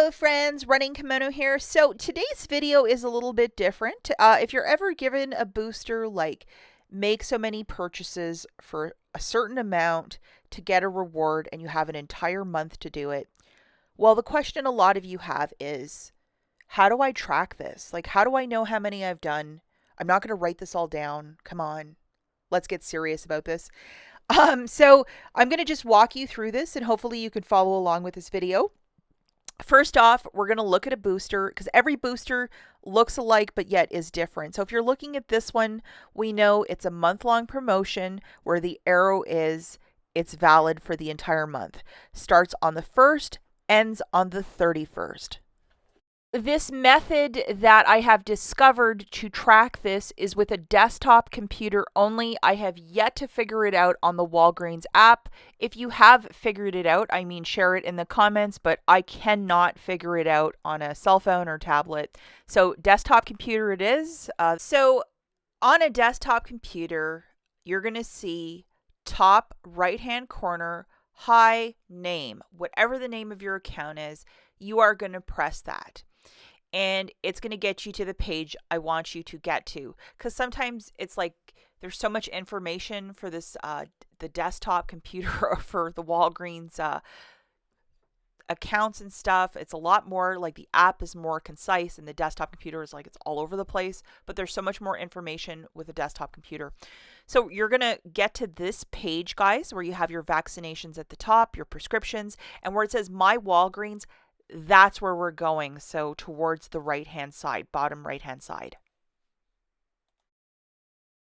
Hello friends, Running Kimono here. So today's video is a little bit different. If you're ever given a booster like make so many purchases for a certain amount to get a reward and you have an entire month to do it, well, the question a lot of you have is, how do I track this? Like, how do I know how many I've done? I'm not going to write this all down. Come on, let's get serious about this. So I'm going to just walk you through this and hopefully you can follow along with this video. First off, we're going to look at a booster because every booster looks alike but yet is different. So if you're looking at this one, we know it's a month-long promotion where the arrow is it's valid for the entire month. Starts on the 1st, ends on the 31st. This method that I have discovered to track this is with a desktop computer only. I have yet to figure it out on the Walgreens app. If you have figured it out, I mean, share it in the comments, but I cannot figure it out on a cell phone or tablet. So desktop computer it is. So on a desktop computer, you're going to see top right-hand corner, hi, name. Whatever the name of your account is, you are going to press that. And it's going to get you to the page I want you to get to. Because sometimes it's like there's so much information for this, the desktop computer for the Walgreens accounts and stuff. It's a lot more like the app is more concise and the desktop computer is like it's all over the place. But there's so much more information with a desktop computer. So you're going to get to this page, guys, where you have your vaccinations at the top, your prescriptions, and where it says My Walgreens. That's where we're going. So towards the right-hand side, bottom right-hand side.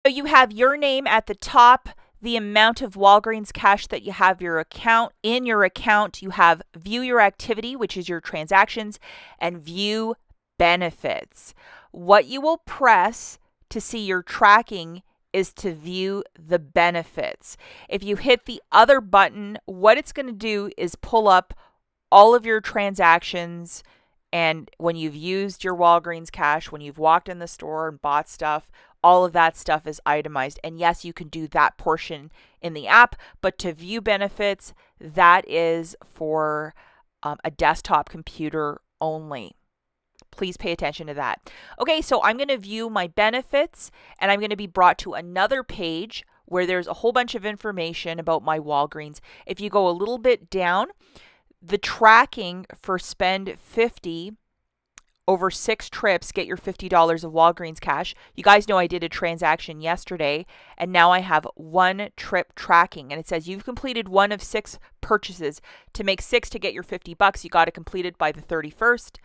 So you have your name at the top, the amount of Walgreens cash that you have your account. In your account, you have view your activity, which is your transactions, and view benefits. What you will press to see your tracking is to view the benefits. If you hit the other button, what it's going to do is pull up all of your transactions, and when you've used your Walgreens cash, when you've walked in the store and bought stuff, all of that stuff is itemized. And yes, you can do that portion in the app, but to view benefits, that is for a desktop computer only. Please pay attention to that. Okay, so I'm going to view my benefits, and I'm going to be brought to another page where there's a whole bunch of information about my Walgreens. If you go a little bit down, the tracking for spend 50 over 6 trips, get your $50 of Walgreens cash. You guys know I did a transaction yesterday, and now I have 1 trip tracking, and it says you've completed 1 of 6 purchases. To make 6 to get your $50, you got to complete it by the 31st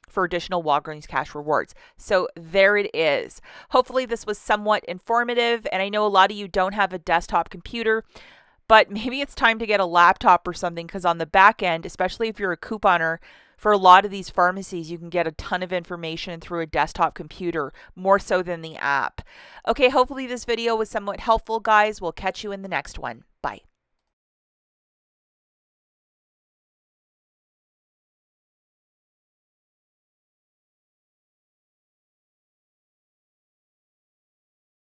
for additional Walgreens cash rewards. So there it is. Hopefully this was somewhat informative, and I know a lot of you don't have a desktop computer, but maybe it's time to get a laptop or something, because on the back end, especially if you're a couponer, for a lot of these pharmacies, you can get a ton of information through a desktop computer, more so than the app. Okay, hopefully this video was somewhat helpful, guys. We'll catch you in the next one. Bye.